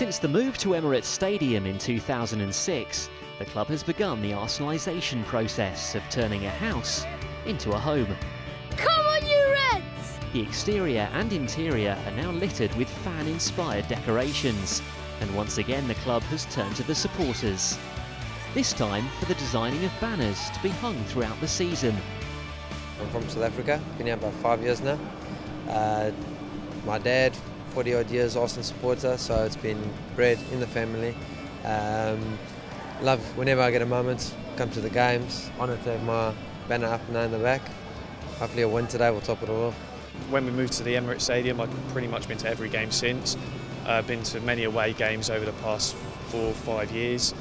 Since the move to Emirates Stadium in 2006, the club has begun the Arsenalisation process of turning a house into a home. Come on, you Reds! The exterior and interior are now littered with fan-inspired decorations, and once again the club has turned to the supporters. This time for the designing of banners to be hung throughout the season. I'm from South Africa, been here about 5 years now. My dad, 40 odd years Arsenal supporter, so it's been bred in the family. Love whenever I get a moment, come to the games. Honoured to have my banner up now in the back. Hopefully a win today will top it all off. When we moved to the Emirates Stadium, I've pretty much been to every game since. Been to many away games over the past 4 or 5 years,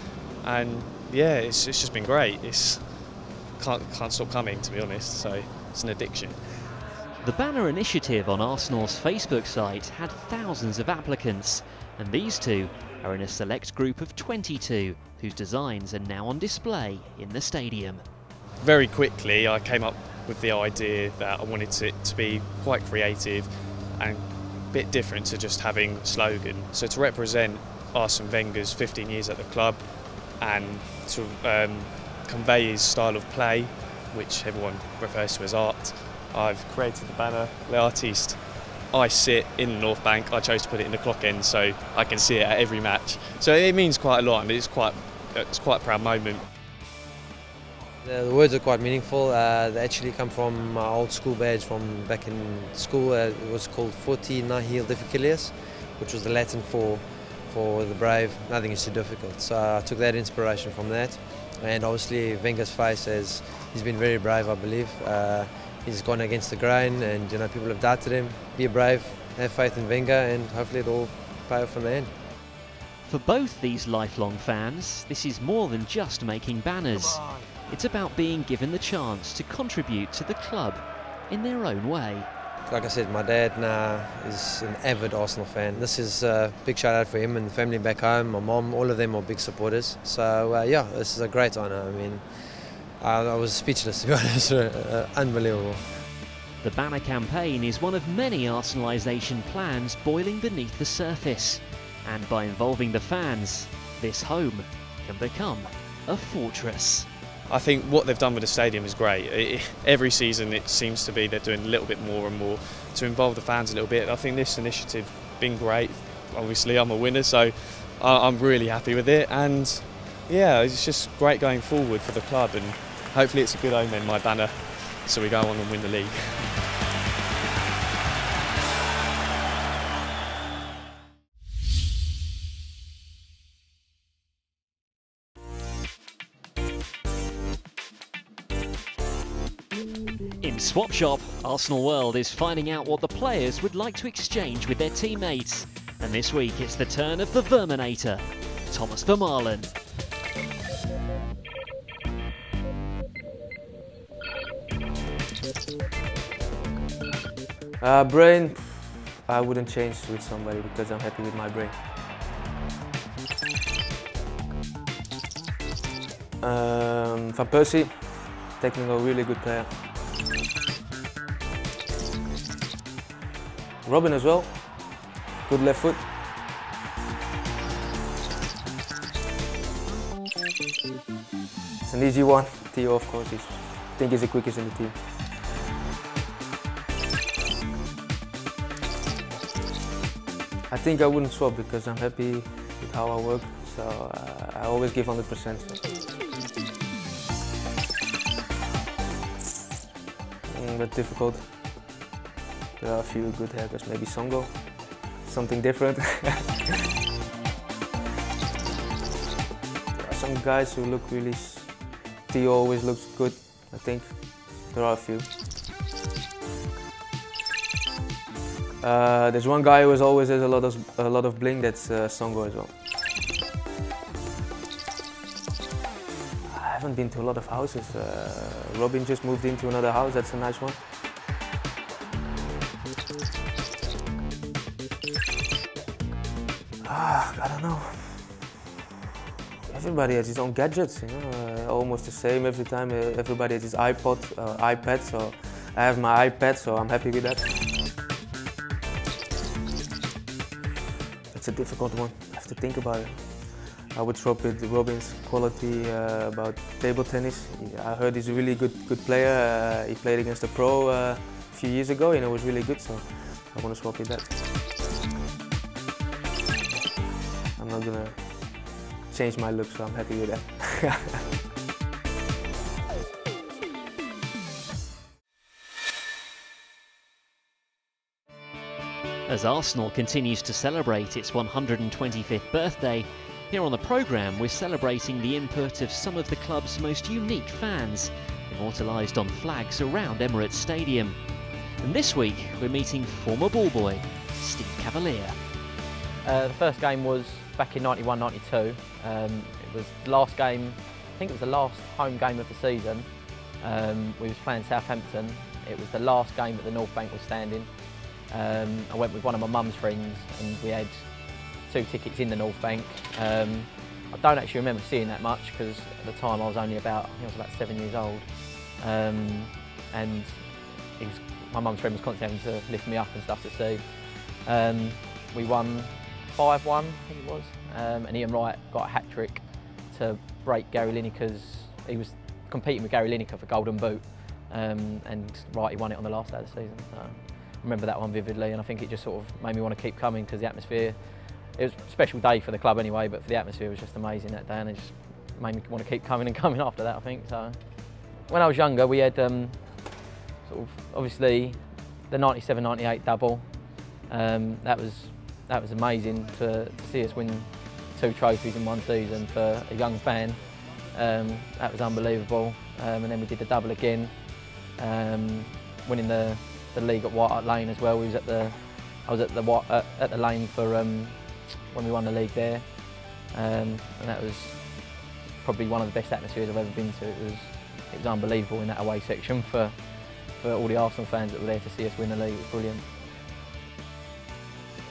and yeah, it's just been great. Can't stop coming, to be honest, so it's an addiction. The banner initiative on Arsenal's Facebook site had thousands of applicants, and these two are in a select group of 22 whose designs are now on display in the stadium. Very quickly I came up with the idea that I wanted it to be quite creative and a bit different to just having a slogan. So to represent Arsene Wenger's 15 years at the club and to convey his style of play, which everyone refers to as art, I've created the banner, L'Artiste. I sit in the North Bank. I chose to put it in the clock end so I can see it at every match. So it means quite a lot, and it's quite a proud moment. The words are quite meaningful. They actually come from my old school badge from back in school. It was called Forti Nihil Difficilius, which was the Latin for the brave, nothing is too difficult. So I took that inspiration from that. And obviously Wenger's face, as he's been very brave, I believe. He's gone against the grain, and people have doubted him. Be brave, have faith in Wenger, and hopefully it'll pay off in the end. For both these lifelong fans, this is more than just making banners. It's about being given the chance to contribute to the club in their own way. Like I said, my dad now is an avid Arsenal fan. This is a big shout out for him and the family back home. My mom, all of them are big supporters. So yeah, this is a great honour. I mean, I was speechless, to be honest. Unbelievable. The banner campaign is one of many Arsenalisation plans boiling beneath the surface. And by involving the fans, this home can become a fortress. I think what they've done with the stadium is great. Every season it seems to be they're doing a little bit more and more to involve the fans a little bit. I think this initiative has been great. Obviously I'm a winner, so I'm really happy with it. And yeah, it's just great going forward for the club, and hopefully it's a good omen, my banner, so we go on and win the league. In Swap Shop, Arsenal World is finding out what the players would like to exchange with their teammates. And this week it's the turn of the Verminator, Thomas Vermaelen. Brain, I wouldn't change with somebody because I'm happy with my brain. Van Persie, technical, really good player. Robin as well, good left foot. It's an easy one. Theo, of course, I think he's the quickest in the team. I think I wouldn't swap because I'm happy with how I work, so I always give 100%. But difficult. There are a few good hackers, maybe Songo, something different. There are some guys who look really. Theo always looks good, I think. There are a few. There's one guy who always has a lot of bling. That's Songo as well. I haven't been to a lot of houses. Robin just moved into another house. That's a nice one. I don't know. Everybody has his own gadgets, almost the same every time. Everybody has his iPad. So I have my iPad, so I'm happy with that. It's a difficult one. I have to think about it. I would swap with Robin's quality about table tennis. I heard he's a really good player. He played against a pro a few years ago and it was really good, so I want to swap with that. I'm not going to change my look, so I'm happy with that. As Arsenal continues to celebrate its 125th birthday, here on the programme we're celebrating the input of some of the club's most unique fans, immortalised on flags around Emirates Stadium. And this week we're meeting former ball boy, Steve Cavalier. The first game was back in 91-92. It was the last game, I think it was the last home game of the season. We was playing Southampton. It was the last game that the North Bank was standing. I went with one of my mum's friends and we had 2 tickets in the North Bank. I don't actually remember seeing that much because at the time I was only about, I think I was about 7 years old. And my mum's friend was constantly having to lift me up and stuff to see. We won 5-1, I think it was, and Ian Wright got a hat-trick to break Gary Lineker's, he was competing with Gary Lineker for Golden Boot, and Wrighty won it on the last day of the season. So I remember that one vividly, and I think it just sort of made me want to keep coming because the atmosphere, it was a special day for the club anyway, but for the atmosphere it was just amazing that day, and it just made me want to keep coming and coming after that, I think. So when I was younger we had sort of obviously the 97-98 double. That was amazing to see us win 2 trophies in one season for a young fan. That was unbelievable. And then we did the double again, winning the league at White Hart Lane as well. I was at the Lane for when we won the league there, and that was probably one of the best atmospheres I've ever been to. It was unbelievable in that away section for all the Arsenal fans that were there to see us win the league. It was brilliant.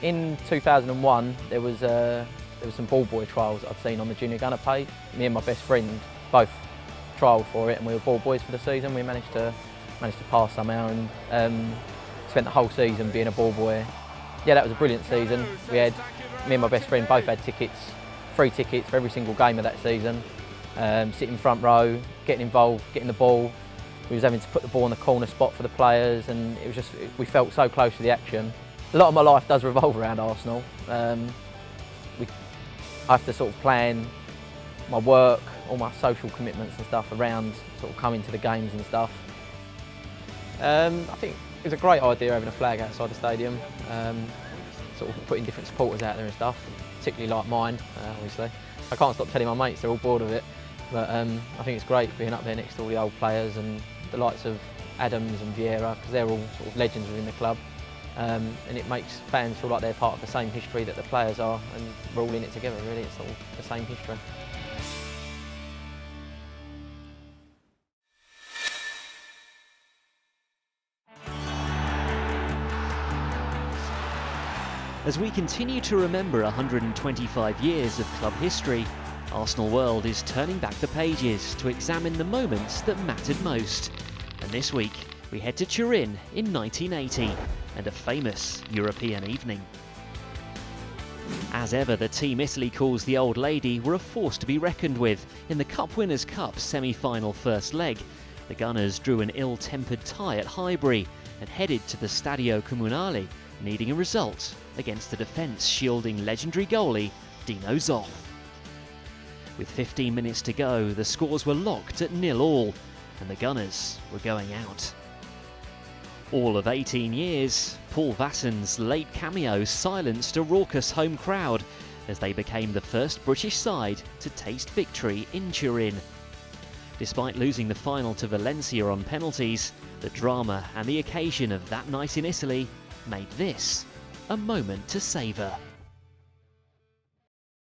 In 2001, there was some ball boy trials I'd seen on the Junior Gunner page. Me and my best friend both trialled for it, and we were ball boys for the season. We managed to pass somehow, and spent the whole season being a ball boy. Yeah, that was a brilliant season. Me and my best friend both had tickets, free tickets for every single game of that season. Sitting front row, getting involved, getting the ball. We was having to put the ball in the corner spot for the players, and it was just, we felt so close to the action. A lot of my life does revolve around Arsenal. I have to sort of plan my work, all my social commitments and stuff around sort of coming to the games and stuff. I think it was a great idea having a flag outside the stadium, sort of putting different supporters out there and stuff, particularly like mine, obviously. I can't stop telling my mates, they're all bored of it, but I think it's great being up there next to all the old players and the likes of Adams and Vieira, because they're all sort of legends within the club. And it makes fans feel like they're part of the same history that the players are, and we're all in it together really, it's all the same history. As we continue to remember 125 years of club history, Arsenal World is turning back the pages to examine the moments that mattered most. And this week, we head to Turin in 1980 and a famous European evening. As ever, the team Italy calls the Old Lady were a force to be reckoned with. In the Cup Winners' Cup semi-final first leg, the Gunners drew an ill-tempered tie at Highbury and headed to the Stadio Comunale, needing a result against the defence shielding legendary goalie Dino Zoff. With 15 minutes to go, the scores were locked at 0-0 and the Gunners were going out. All of 18 years, Paul Vassen's late cameo silenced a raucous home crowd as they became the first British side to taste victory in Turin. Despite losing the final to Valencia on penalties, the drama and the occasion of that night in Italy made this a moment to savour.